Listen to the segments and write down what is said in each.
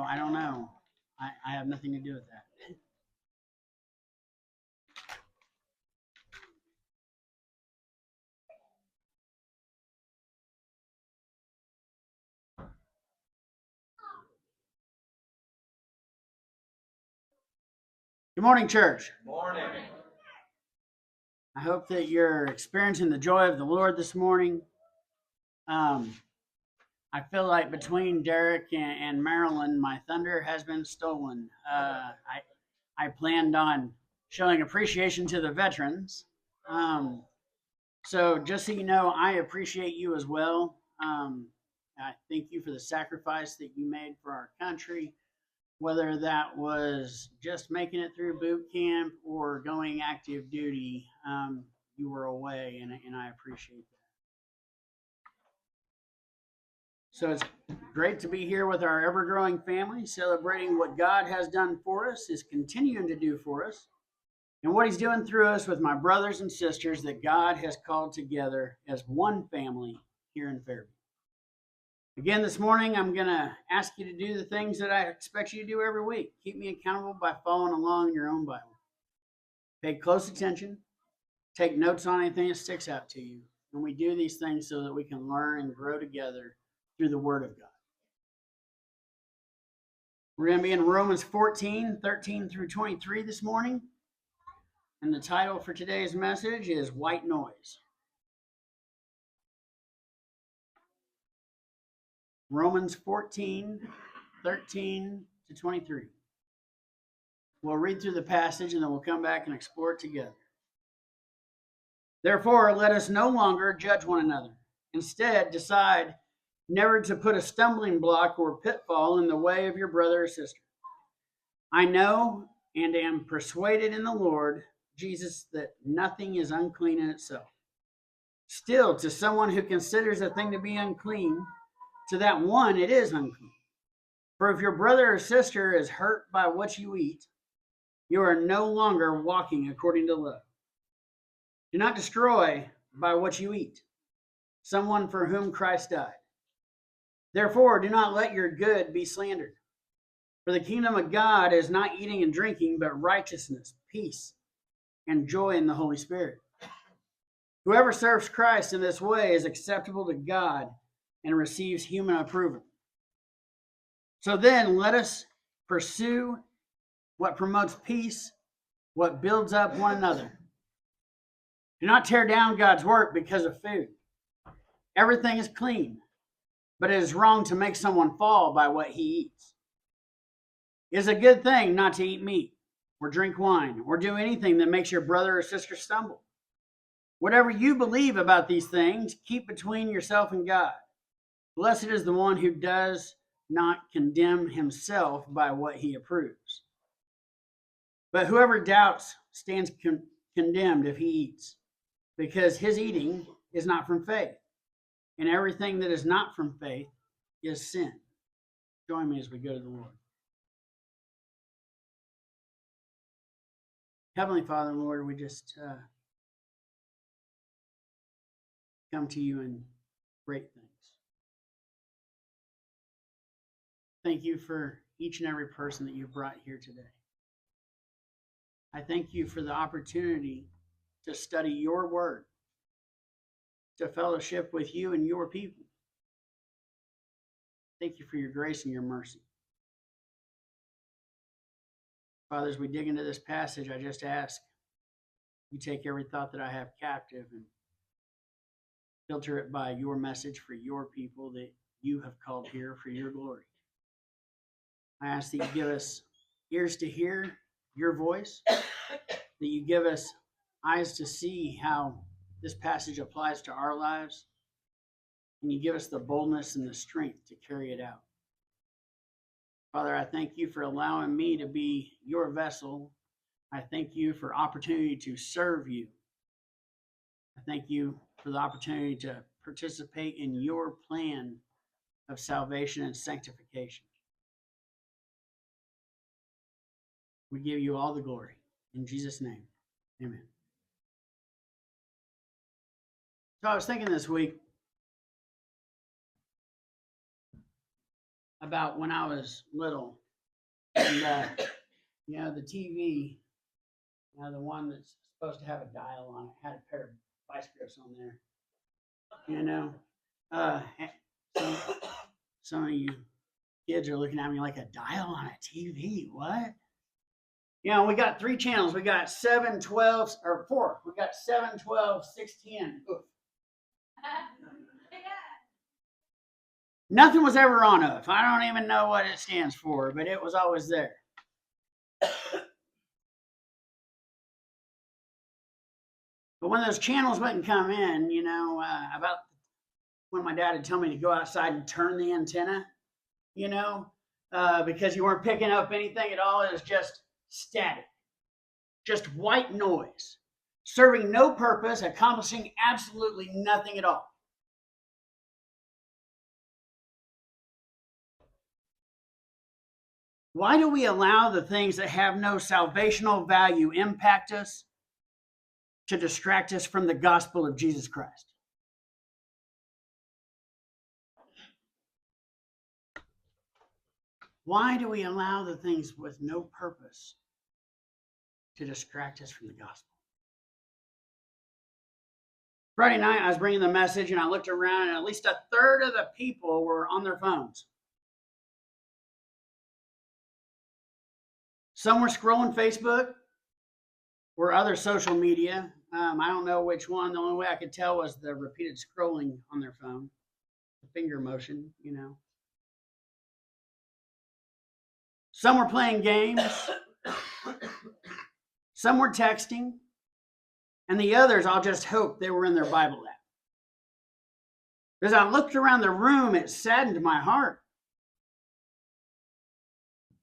I don't know. I have nothing to do with that. Good morning, church. Morning. I hope that you're experiencing the joy of the Lord this morning. I feel like between Derek and Marilyn, my thunder has been stolen. I planned on showing appreciation to the veterans. So just so you know, I appreciate you as well. I thank you for the sacrifice that you made for our country, whether that was just making it through boot camp or going active duty. You were away, and I appreciate that. So it's great to be here with our ever-growing family, celebrating what God has done for us, is continuing to do for us, and what he's doing through us with my brothers and sisters that God has called together as one family here in Fairview. Again, this morning, I'm going to ask you to do the things that I expect you to do every week. Keep me accountable by following along in your own Bible. Pay close attention. Take notes on anything that sticks out to you. And we do these things so that we can learn and grow together through the Word of God. We're going to be in Romans 14, 13 through 23 this morning. And the title for today's message is White Noise. Romans 14, 13 to 23. We'll read through the passage and then we'll come back and explore it together. Therefore, let us no longer judge one another. Instead, decide never to put a stumbling block or pitfall in the way of your brother or sister. I know and am persuaded in the Lord Jesus that nothing is unclean in itself. Still, to someone who considers a thing to be unclean, to that one it is unclean. For if your brother or sister is hurt by what you eat, you are no longer walking according to love. Do not destroy by what you eat someone for whom Christ died. Therefore, do not let your good be slandered. For the kingdom of God is not eating and drinking, but righteousness, peace, and joy in the Holy Spirit. Whoever serves Christ in this way is acceptable to God and receives human approval. So then, let us pursue what promotes peace, what builds up one another. Do not tear down God's work because of food. Everything is clean, but it is wrong to make someone fall by what he eats. It is a good thing not to eat meat, or drink wine, or do anything that makes your brother or sister stumble. Whatever you believe about these things, keep between yourself and God. Blessed is the one who does not condemn himself by what he approves. But whoever doubts stands condemned if he eats, because his eating is not from faith. And everything that is not from faith is sin. Join me as we go to the Lord. Heavenly Father and Lord, we just come to you in great things. Thank you for each and every person that you've brought here today. I thank you for the opportunity to study your word, to fellowship with you and your people. Thank you for your grace and your mercy. Father, as we dig into this passage, I just ask you take every thought that I have captive and filter it by your message for your people that you have called here for your glory. I ask that you give us ears to hear your voice, that you give us eyes to see how this passage applies to our lives, and you give us the boldness and the strength to carry it out. Father, I thank you for allowing me to be your vessel. I thank you for opportunity to serve you. I thank you for the opportunity to participate in your plan of salvation and sanctification. We give you all the glory. In Jesus' name, amen. So I was thinking this week, about when I was little. And, the TV, the one that's supposed to have a dial on it, had a pair of vice grips on there. Uh, some, some of you kids are looking at me like a dial on a TV. What? We got 3 channels. We got 7, 12, or 4. We got 7, 12, 16. Oof. Nothing was ever on UF. I don't even know what it stands for, but it was always there. But when those channels wouldn't come in, about when my dad would tell me to go outside and turn the antenna, because you weren't picking up anything at all. It was just static, just white noise, serving no purpose, accomplishing absolutely nothing at all. Why do we allow the things that have no salvational value impact us to distract us from the gospel of Jesus Christ? Why do we allow the things with no purpose to distract us from the gospel? Friday night, I was bringing the message and I looked around and at least a third of the people were on their phones. Some were scrolling Facebook or other social media. I don't know which one. The only way I could tell was the repeated scrolling on their phone, the finger motion, Some were playing games. Some were texting. And the others, I'll just hope they were in their Bible app. As I looked around the room, it saddened my heart.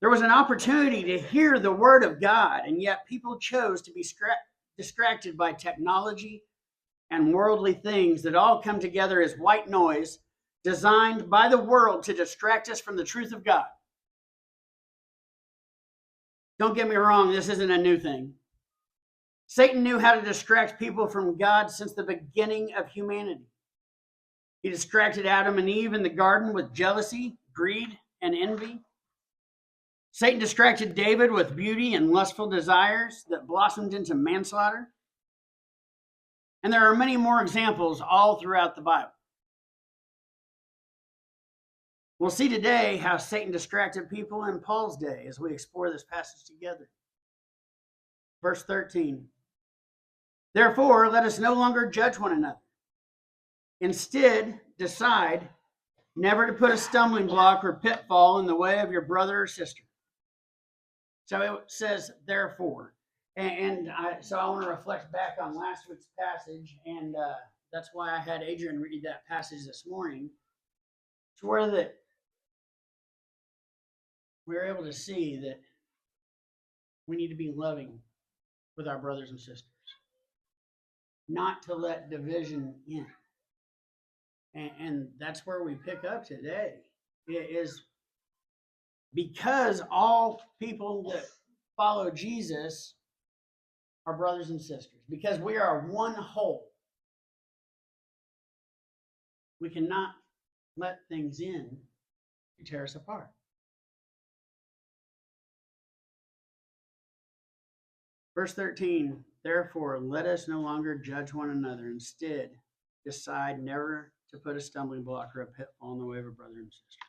There was an opportunity to hear the word of God, and yet people chose to be distracted by technology and worldly things that all come together as white noise designed by the world to distract us from the truth of God. Don't get me wrong, this isn't a new thing. Satan knew how to distract people from God since the beginning of humanity. He distracted Adam and Eve in the garden with jealousy, greed, and envy. Satan distracted David with beauty and lustful desires that blossomed into manslaughter. And there are many more examples all throughout the Bible. We'll see today how Satan distracted people in Paul's day as we explore this passage together. Verse 13. Therefore, let us no longer judge one another. Instead, decide never to put a stumbling block or pitfall in the way of your brother or sister. So it says, therefore. So I want to reflect back on last week's passage, and that's why I had Adrian read that passage this morning. It's where that we're able to see that we need to be loving with our brothers and sisters, not to let division in. And that's where we pick up today. It is because all people that follow Jesus are brothers and sisters, because we are one whole. We cannot let things in to tear us apart. Verse 13, therefore, let us no longer judge one another. Instead, decide never to put a stumbling block or a pitfall in the way of a brother and sister.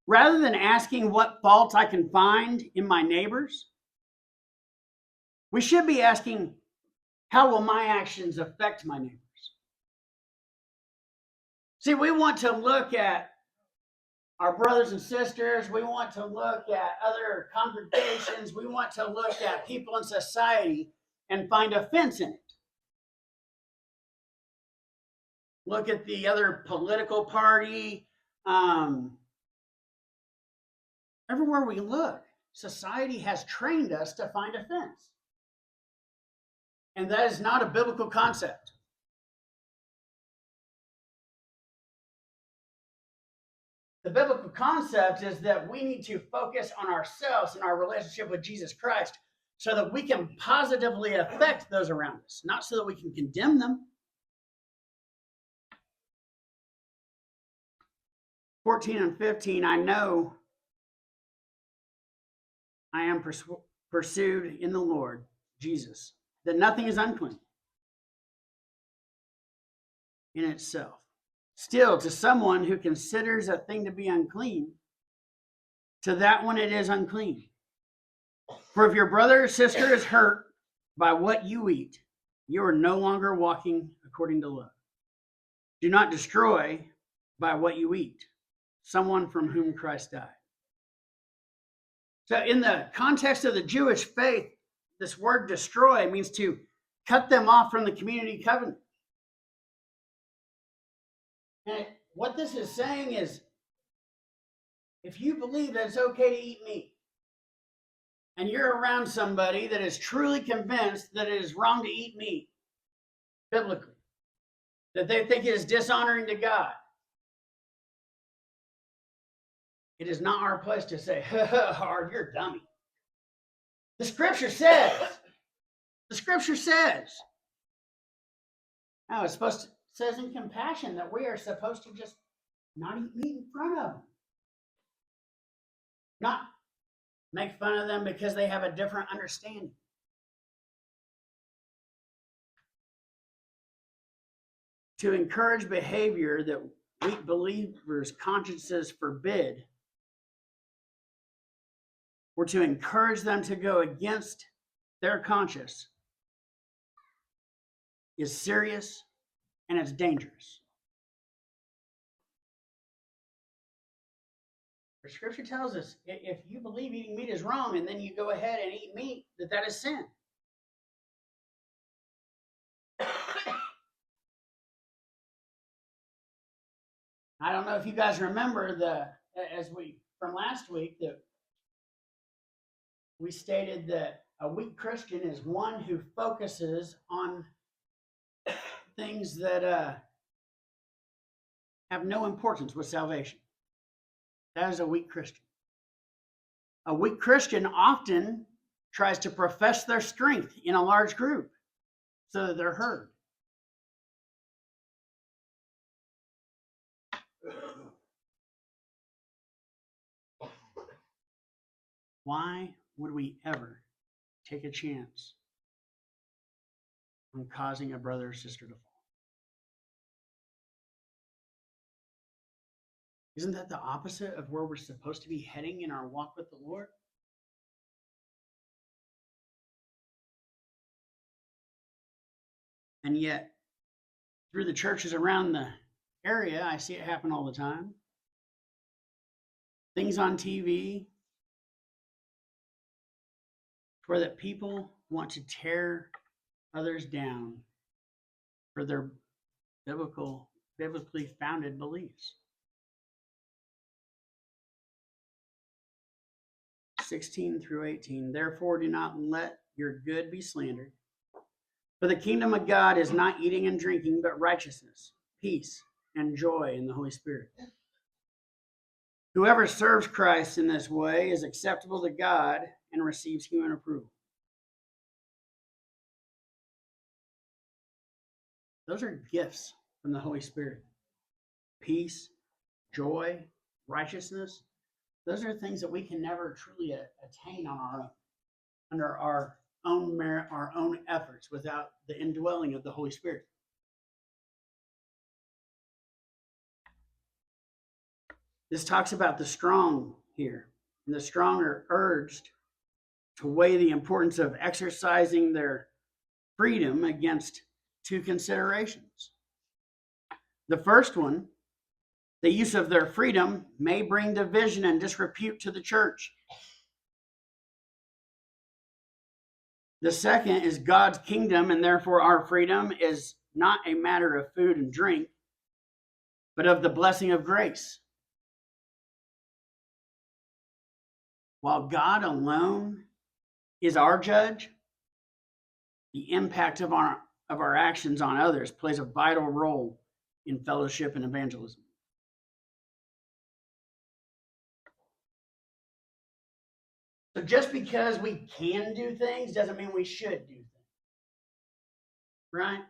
Rather than asking what faults I can find in my neighbors, we should be asking, how will my actions affect my neighbors? See, we want to look at our brothers and sisters. We want to look at other congregations. We want to look at people in society and find offense in it. Look at the other political party. Everywhere we look, society has trained us to find offense. And that is not a biblical concept. The biblical concept is that we need to focus on ourselves and our relationship with Jesus Christ so that we can positively affect those around us, not so that we can condemn them. 14 and 15, I know I am pursued in the Lord Jesus, that nothing is unclean in itself. Still, to someone who considers a thing to be unclean, to that one it is unclean. For if your brother or sister is hurt by what you eat, you are no longer walking according to love. Do not destroy by what you eat someone from whom Christ died. So, in the context of the Jewish faith, this word destroy means to cut them off from the community covenant. And what this is saying is, if you believe that it's okay to eat meat, and you're around somebody that is truly convinced that it is wrong to eat meat, biblically, that they think it is dishonoring to God, it is not our place to say, hard, you're a dummy. The scripture says, now it's says in compassion that we are supposed to just not eat meat in front of them. Not make fun of them because they have a different understanding. To encourage behavior that weak believers' consciences forbid, or to encourage them to go against their conscience, is serious and it's dangerous. The scripture tells us if you believe eating meat is wrong and then you go ahead and eat meat, that is sin. I don't know if you guys remember from last week that we stated that a weak Christian is one who focuses on things that have no importance with salvation. That is a weak Christian. A weak Christian often tries to profess their strength in a large group so that they're heard. Why would we ever take a chance on causing a brother or sister to fall? Isn't that the opposite of where we're supposed to be heading in our walk with the Lord? And yet, through the churches around the area, I see it happen all the time. Things on TV where that people want to tear others down for their biblically founded beliefs. 16 through 18. Therefore, do not let your good be slandered. For the kingdom of God is not eating and drinking, but righteousness, peace, and joy in the Holy Spirit. Whoever serves Christ in this way is acceptable to God and receives human approval. Those are gifts from the Holy Spirit. Peace, joy, righteousness. Those are things that we can never truly attain on our own, under our own merit, our own efforts, without the indwelling of the Holy Spirit. This talks about the strong here, and the strong are urged to weigh the importance of exercising their freedom against two considerations. The first one, the use of their freedom may bring division and disrepute to the church. The second is God's kingdom, and therefore our freedom is not a matter of food and drink, but of the blessing of grace. While God alone is our judge, the impact of our actions on others plays a vital role in fellowship and evangelism. So just because we can do things doesn't mean we should do things. Right?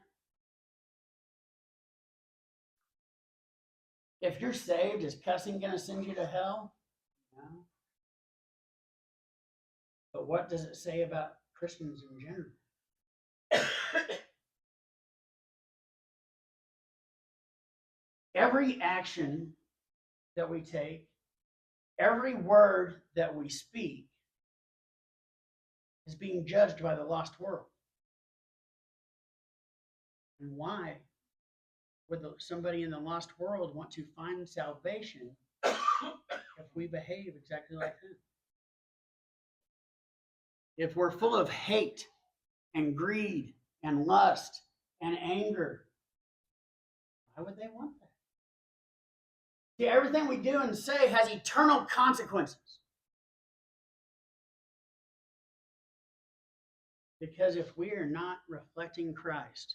If you're saved, is cussing going to send you to hell? No. But what does it say about Christians in general? Every action that we take, every word that we speak is being judged by the lost world. And why would somebody in the lost world want to find salvation if we behave exactly like them? If we're full of hate and greed and lust and anger, why would they want that? See, everything we do and say has eternal consequences. Because if we are not reflecting Christ,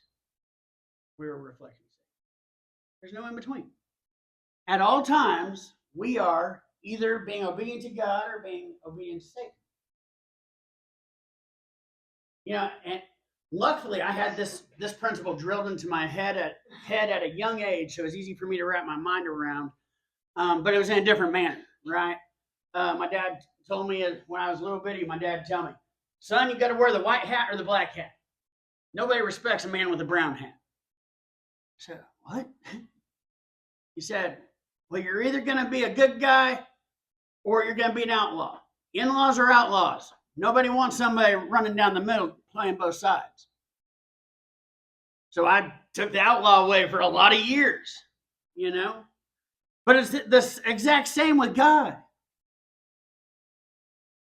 we're reflecting Satan. There's no in between. At all times, we are either being obedient to God or being obedient to Satan. You know, and luckily I had this principle drilled into my head at a young age, so it was easy for me to wrap my mind around. But it was in a different manner, right? My dad told me when I was a little bitty, my dad would tell me, son, you got to wear the white hat or the black hat. Nobody respects a man with a brown hat. I said, what? He said, well, you're either going to be a good guy or you're going to be an outlaw. In-laws are outlaws. Nobody wants somebody running down the middle playing both sides. So I took the outlaw way for a lot of years, you know. But it's the exact same with God.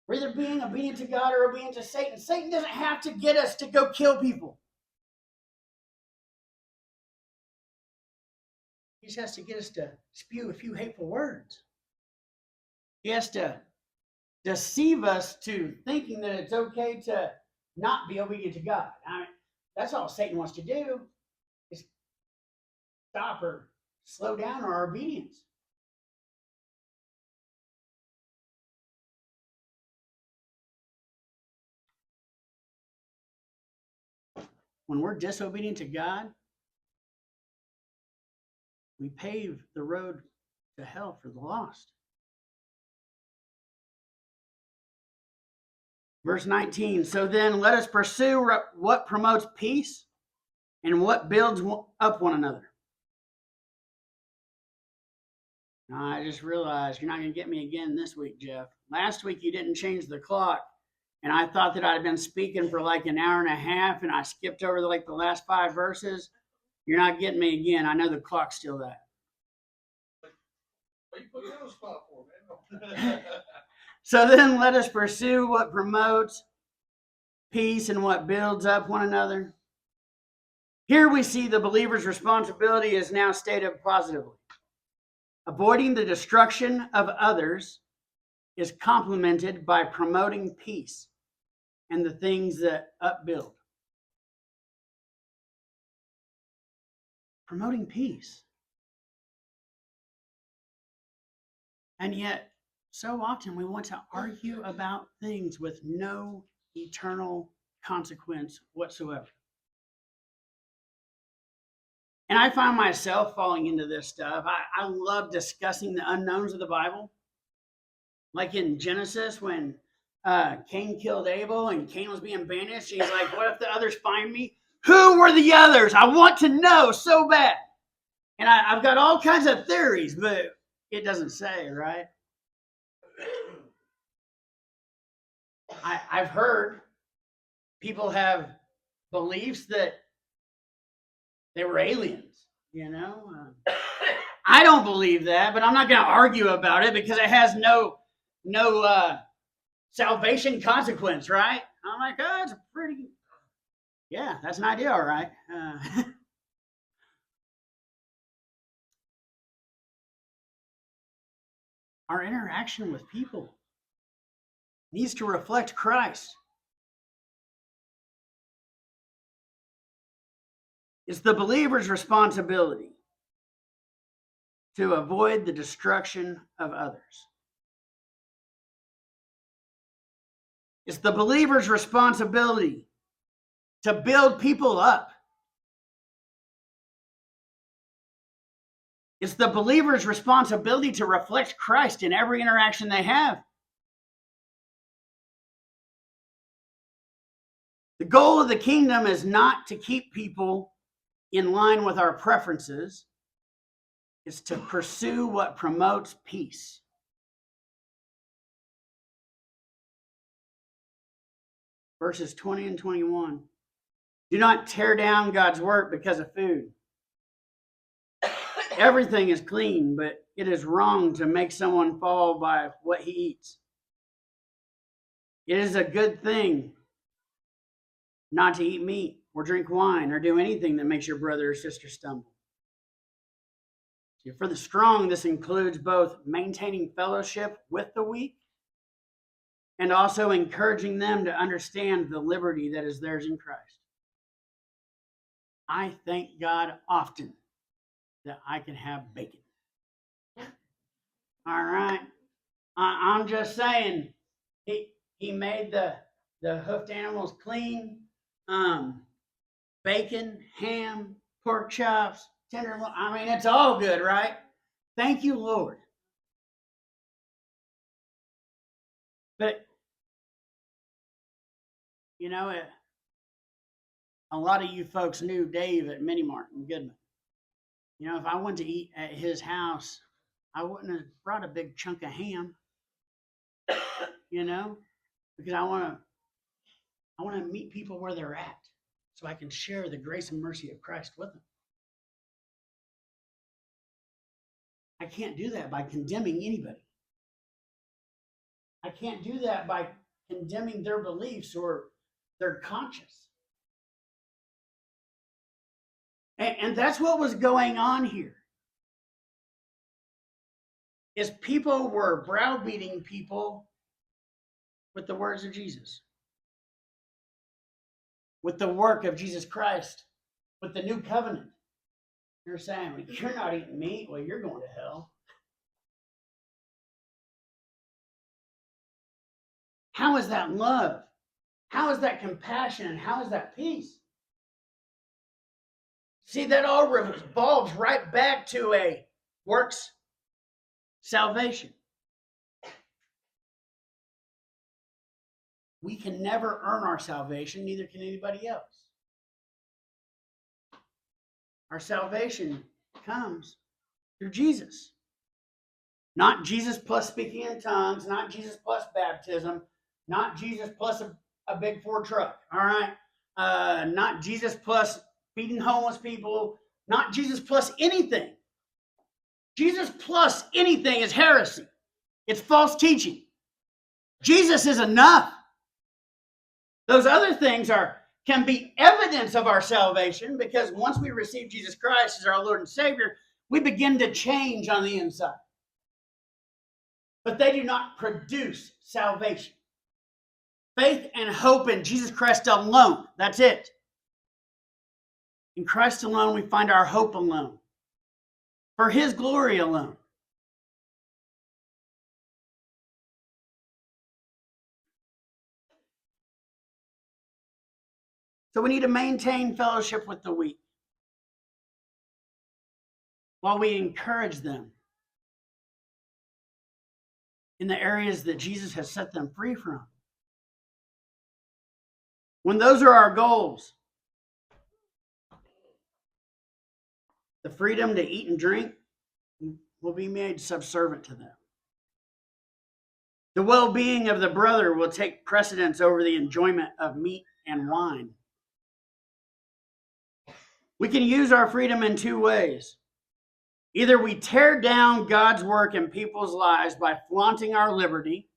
We're either being obedient to God or obedient to Satan. Satan doesn't have to get us to go kill people. He just has to get us to spew a few hateful words. He has to deceive us to thinking that it's okay to not be obedient to God. I mean, that's all Satan wants to do, is stop or slow down our obedience. When we're disobedient to God, we pave the road to hell for the lost. Verse 19, so then let us pursue what promotes peace and what builds up one another. Now, I just realized you're not going to get me again this week, Jeff. Last week you didn't change the clock, and I thought that I'd been speaking for like an hour and a half, and I skipped over the last 5 verses. You're not getting me again. I know the clock's still that. What you put me on the spot for, man? So then let us pursue what promotes peace and what builds up one another. Here we see the believer's responsibility is now stated positively. Avoiding the destruction of others is complemented by promoting peace and the things that upbuild. Promoting peace. And yet, so often we want to argue about things with no eternal consequence whatsoever. And I find myself falling into this stuff. I love discussing the unknowns of the Bible. Like in Genesis, when Cain killed Abel and Cain was being banished, he's like, what if the others find me? Who were the others? I want to know so bad. And I've got all kinds of theories, but it doesn't say, right? I've heard people have beliefs that they were aliens, you know. I don't believe that, but I'm not going to argue about it because it has no salvation consequence, right? I'm like, oh, it's pretty. Yeah, that's an idea, all right. Our interaction with people needs to reflect Christ. It's the believer's responsibility to avoid the destruction of others. It's the believer's responsibility to build people up. It's the believer's responsibility to reflect Christ in every interaction they have. The goal of the kingdom is not to keep people in line with our preferences. It's to pursue what promotes peace. Verses 20 and 21. Do not tear down God's work because of food. Everything is clean, but it is wrong to make someone fall by what he eats. It is a good thing not to eat meat or drink wine or do anything that makes your brother or sister stumble. For the strong, this includes both maintaining fellowship with the weak and also encouraging them to understand the liberty that is theirs in Christ. I thank God often that I can have bacon. All right. I'm just saying, he made the hoofed animals clean. Bacon, ham, pork chops, tenderloin. I mean, it's all good, right? Thank you, Lord. But, you know, a lot of you folks knew Dave at Mini Mart in Goodman. You know, if I went to eat at his house, I wouldn't have brought a big chunk of ham, you know, because I want to meet people where they're at so I can share the grace and mercy of Christ with them. I can't do that by condemning anybody. I can't do that by condemning their beliefs or their conscience. And that's what was going on here. Is people were browbeating people with the words of Jesus, with the work of Jesus Christ, with the new covenant. You're saying, well, you're not eating meat, well, you're going to hell. How is that love? How is that compassion? And how is that peace? See, that all revolves right back to a works salvation. We can never earn our salvation, neither can anybody else. Our salvation comes through Jesus. Not Jesus plus speaking in tongues, not Jesus plus baptism, not Jesus plus a big Ford truck, all right? Not Jesus plus feeding homeless people, not Jesus plus anything. Jesus plus anything is heresy. It's false teaching. Jesus is enough. Those other things can be evidence of our salvation, because once we receive Jesus Christ as our Lord and Savior, we begin to change on the inside. But they do not produce salvation. Faith and hope in Jesus Christ alone. That's it. In Christ alone, we find our hope alone. For his glory alone. So we need to maintain fellowship with the weak while we encourage them in the areas that Jesus has set them free from. When those are our goals, the freedom to eat and drink will be made subservient to them. The well-being of the brother will take precedence over the enjoyment of meat and wine. We can use our freedom in two ways. Either we tear down God's work in people's lives by flaunting our liberty,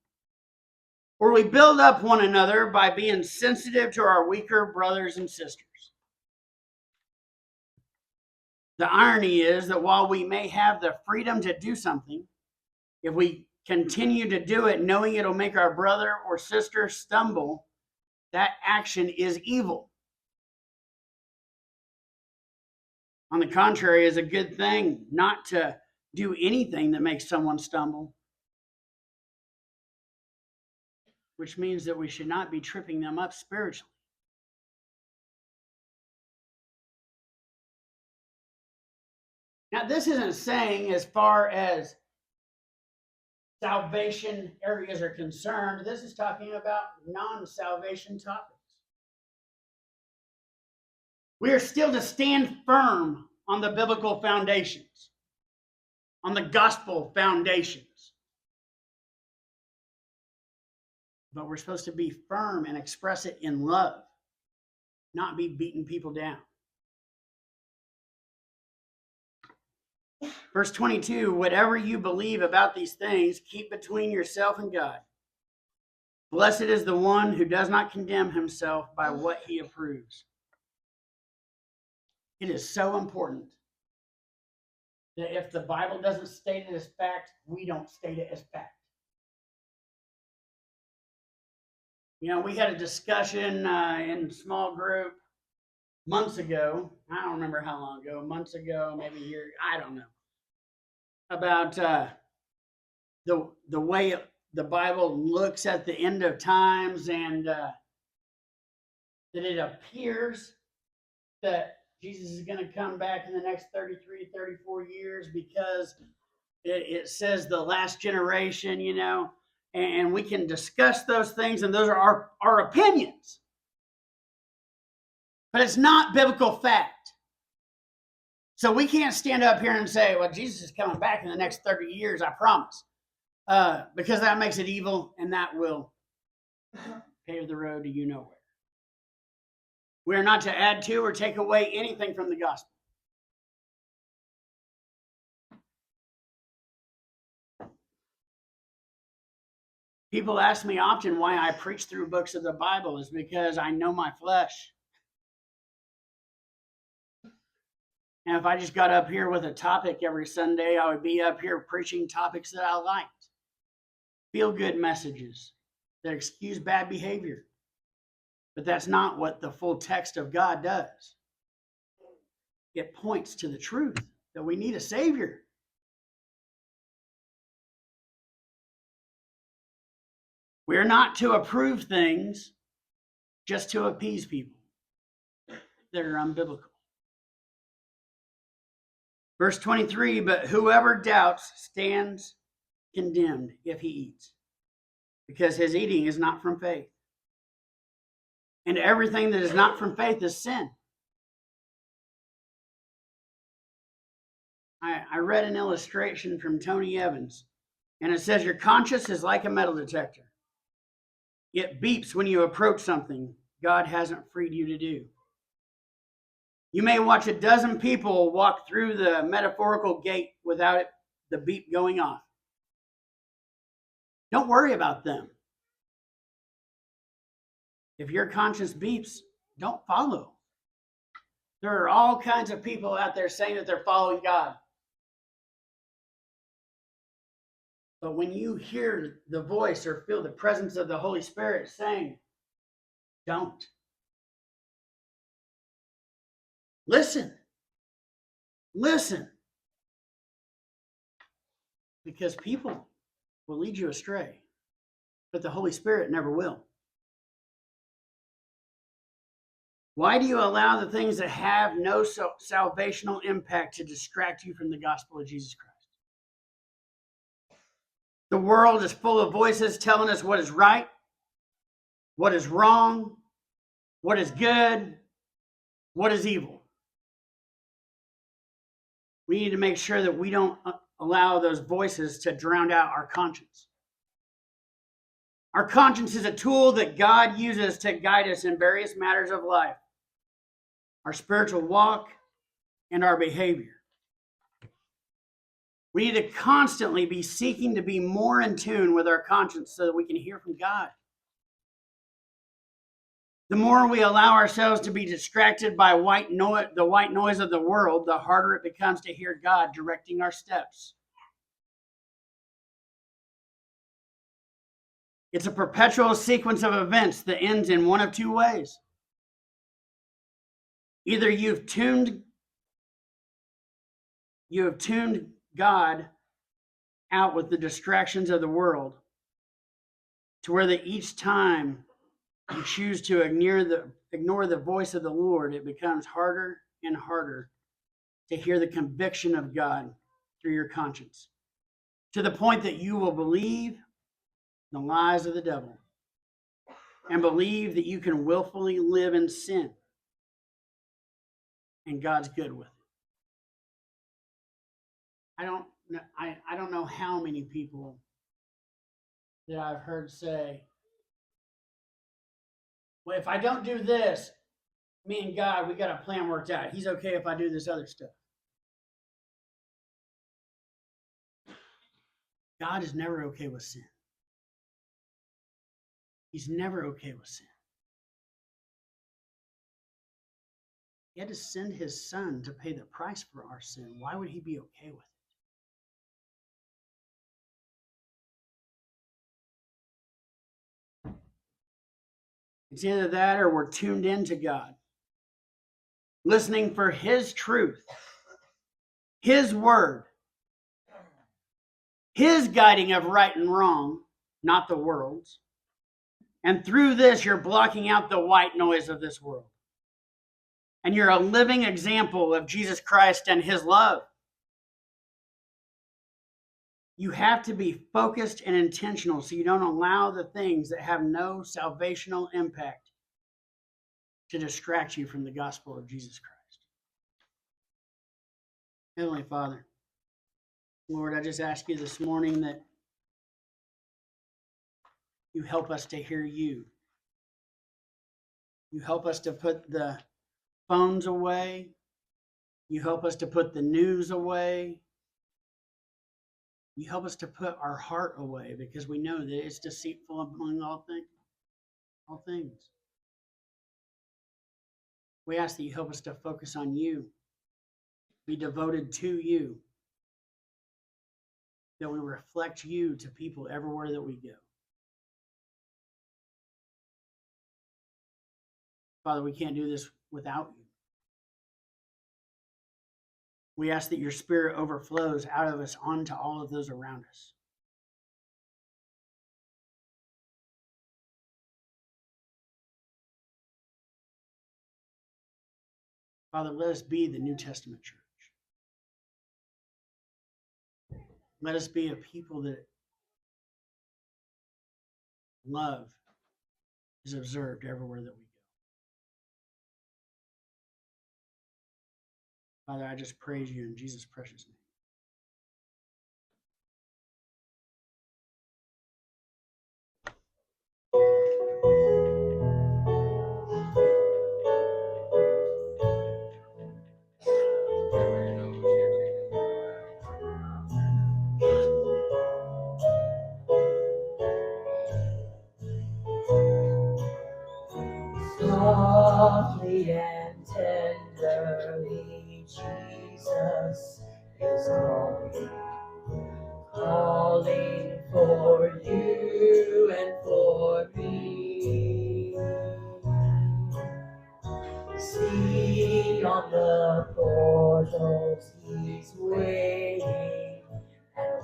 or we build up one another by being sensitive to our weaker brothers and sisters. The irony is that while we may have the freedom to do something, if we continue to do it knowing it'll make our brother or sister stumble, that action is evil. On the contrary, it's a good thing not to do anything that makes someone stumble, which means that we should not be tripping them up spiritually. Now, this isn't saying as far as salvation areas are concerned, this is talking about non-salvation topics. We are still to stand firm on the biblical foundations, on the gospel foundations. But we're supposed to be firm and express it in love, not be beating people down. Verse 22, whatever you believe about these things, keep between yourself and God. Blessed is the one who does not condemn himself by what he approves. It is so important that if the Bible doesn't state it as fact, we don't state it as fact. You know, we had a discussion in small group months ago. I don't remember how long ago, months ago, maybe a year, I don't know, about the way the Bible looks at the end of times, and that it appears that Jesus is going to come back in the next 33, 34 years because it says the last generation, you know, and we can discuss those things, and those are our opinions. But it's not biblical fact. So we can't stand up here and say, well, Jesus is coming back in the next 30 years, I promise. Because that makes it evil, and that will pave the road to you nowhere. We are not to add to or take away anything from the gospel. People ask me often why I preach through books of the Bible is because I know my flesh. And if I just got up here with a topic every Sunday, I would be up here preaching topics that I liked. Feel-good messages that excuse bad behavior. But that's not what the full text of God does. It points to the truth that we need a Savior. We are not to approve things just to appease people that are unbiblical. Verse 23, but whoever doubts stands condemned if he eats, because his eating is not from faith. And everything that is not from faith is sin. I read an illustration from Tony Evans, and it says your conscience is like a metal detector. It beeps when you approach something God hasn't freed you to do. You may watch a dozen people walk through the metaphorical gate without the beep going off. Don't worry about them. If your conscience beeps, don't follow. There are all kinds of people out there saying that they're following God. But when you hear the voice or feel the presence of the Holy Spirit saying, don't. Listen. Listen. Because people will lead you astray, but the Holy Spirit never will. Why do you allow the things that have no salvational impact to distract you from the gospel of Jesus Christ? The world is full of voices telling us what is right, what is wrong, what is good, what is evil. We need to make sure that we don't allow those voices to drown out our conscience. Our conscience is a tool that God uses to guide us in various matters of life, our spiritual walk, and our behavior. We need to constantly be seeking to be more in tune with our conscience so that we can hear from God. The more we allow ourselves to be distracted by the white noise of the world, the harder it becomes to hear God directing our steps. It's a perpetual sequence of events that ends in one of two ways. Either you have tuned God out with the distractions of the world to where that each time you choose to ignore the voice of the Lord, it becomes harder and harder to hear the conviction of God through your conscience, to the point that you will believe the lies of the devil and believe that you can willfully live in sin. and God's good with it. I don't know how many people that I've heard say, well, if I don't do this, me and God, we got a plan worked out. He's okay if I do this other stuff. God is never okay with sin. He's never okay with sin. He had to send his son to pay the price for our sin. Why would he be okay with it? It's either that or we're tuned into God, listening for his truth, his word, his guiding of right and wrong, not the world's. And through this, you're blocking out the white noise of this world. And you're a living example of Jesus Christ and his love. You have to be focused and intentional so you don't allow the things that have no salvational impact to distract you from the gospel of Jesus Christ. Heavenly Father, Lord, I just ask you this morning that you help us to hear you. You help us to put the phones away. You help us to put the news away. You help us to put our heart away because we know that it's deceitful among all things. We ask that you help us to focus on you, be devoted to you, that we reflect you to people everywhere that we go. Father, we can't do this without you. We ask that your Spirit overflows out of us onto all of those around us. Father, let us be the New Testament church. Let us be a people that love is observed everywhere that we go. Father, I just praise you in Jesus' precious name. Softly and tenderly, Jesus is calling for you and for me. See on the portals, he's waiting and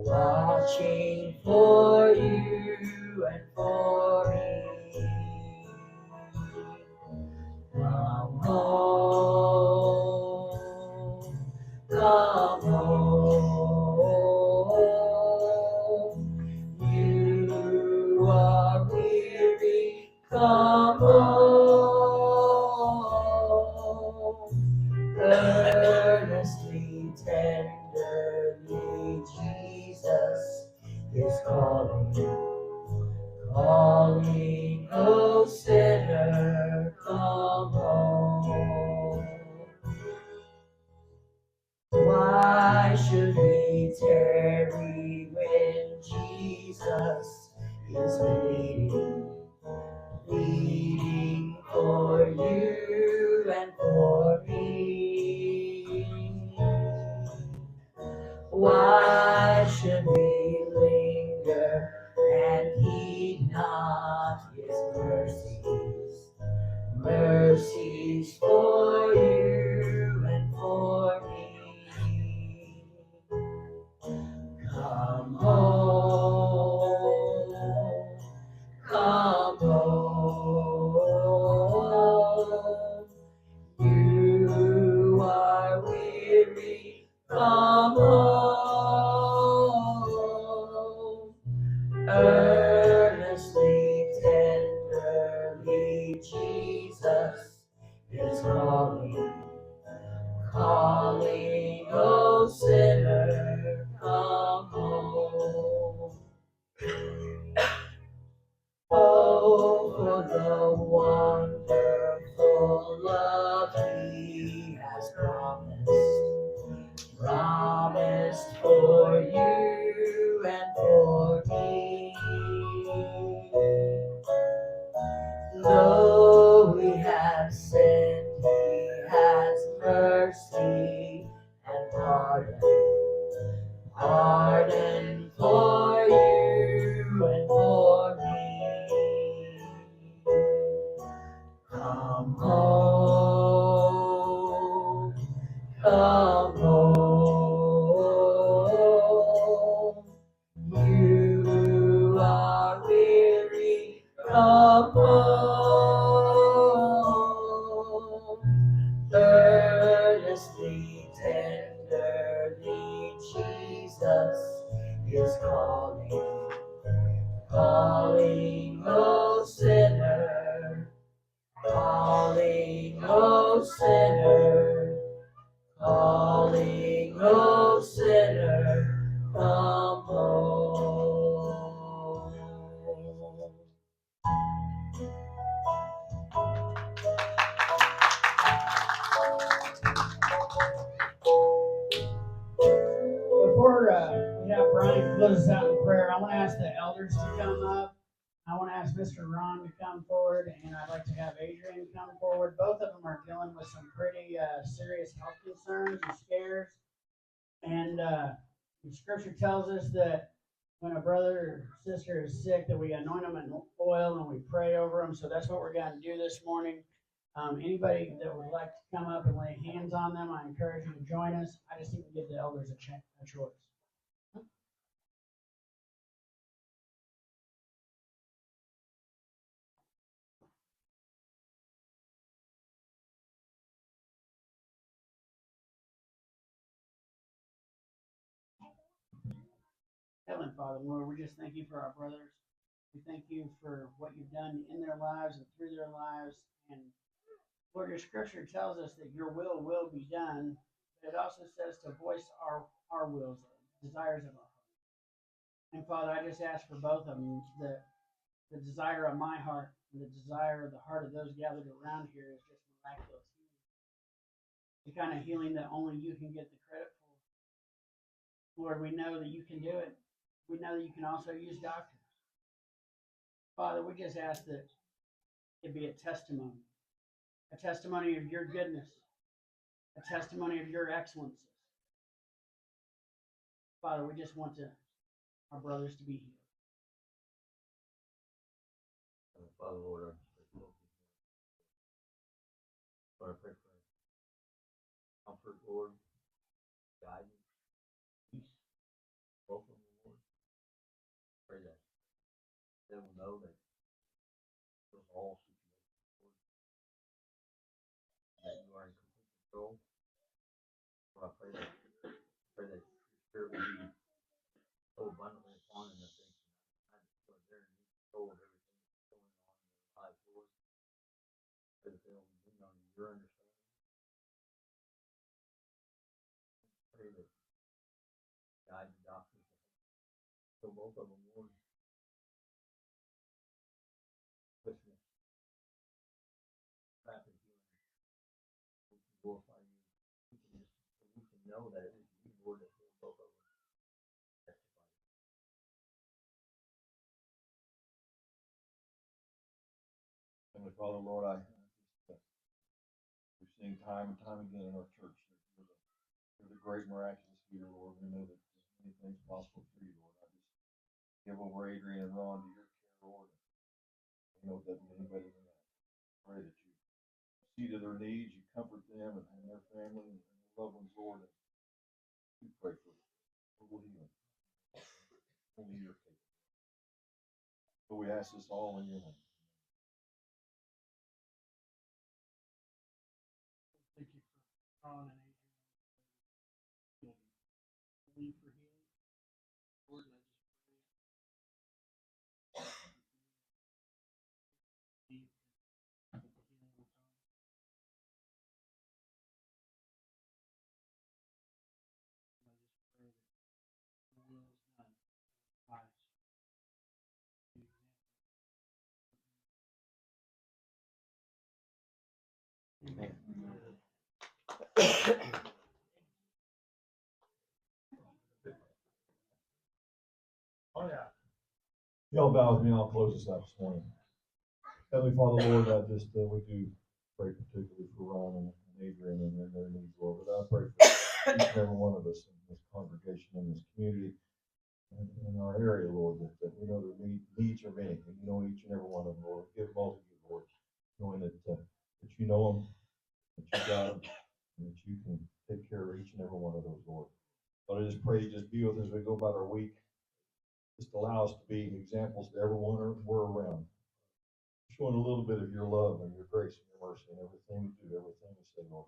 watching for you and for me. Come home, come home. You are weary, come home. Earnestly, tenderly, Jesus is calling, oh sinner, come home. Why should we tarry when Jesus is pleading for you and for me? Why should we linger and heed not his mercies for you and for me? Come home, come home. You are weary, come home. Earnestly, tenderly, Jesus is just for you and for me. Though we have sinned, He has mercy and pardon for you and for me. Come home, come home. You are weary, come home. Earnestly, tenderly, Jesus is calling, oh sinner, calling, oh sinner, calling, oh sinner, come home. Before we have Brian close us out in prayer, I want to ask the elders to come up. I want to ask Mr. Ron to come forward, and I'd like to have Adrian come forward. Both of them are dealing with some pretty serious health concerns and scares. And the scripture tells us that when a brother or sister is sick, that we anoint them in oil and we pray over them. So that's what we're going to do this morning. Anybody that would like to come up and lay hands on them, I encourage you to join us. I just need to give the elders a choice. Heavenly Father, Lord, we just thank you for our brothers. We thank you for what you've done in their lives and through their lives. And Lord, your scripture tells us that your will be done. But it also says to voice our wills, desires of our heart. And Father, I just ask for both of them that the desire of my heart and the desire of the heart of those gathered around here is just miraculous healing. The kind of healing that only you can get the credit for. Lord, we know that you can do it. We know that you can also use doctors. Father, we just ask that it be a testimony of your goodness, a testimony of your excellences. Father, we just want our brothers to be healed. Father, Lord, I pray for comfort, Lord, guidance, peace, both of them, Lord. Pray that they will know that those all situations, Lord, that you are in complete control. Lord, I pray that your spirit will be so abundantly upon them that they can, Lord, they're in control of everything that's going on in their lives, Lord. Pray that they'll lean on your understanding. Pray that guide the doctors. So both of them, Lord, Christmas, rapid healing, we can glorify you. We can know that it is you, Lord, that healed both of them. Testify. Heavenly Father, Lord, we've seen time and time again in our church that you're the great miraculous healer, Lord. We know that anything's possible through you, Lord. I just give over Adrian and Ron to your care, Lord. We know it doesn't get any better than that. Pray that you see to their needs, you comfort them and their family and their loved ones, Lord. And we pray for total healing. Only your capable. So we ask this all in your name. Thank you for Ron and Adrian. Believe for healing. Lord, and I just pray that the healing will come. And I just pray that your will is done in our lives. Amen. Y'all bow with me, I'll close this out this morning. Heavenly Father, Lord, I just, we do pray particularly for Ron and Adrian and their needs, Lord, but I pray for each and every one of us in this congregation, in this community, and in our area, Lord, that we know their needs are many, and you know each and every one of them, Lord. Give them all to you, Lord, knowing that you know them, that you got them, and that you can take care of each and every one of those, Lord. But I just pray you just be with us as we go about our week. Just allow us to be examples to everyone we're around, showing a little bit of your love and your grace and your mercy in everything we do, everything we say, Lord.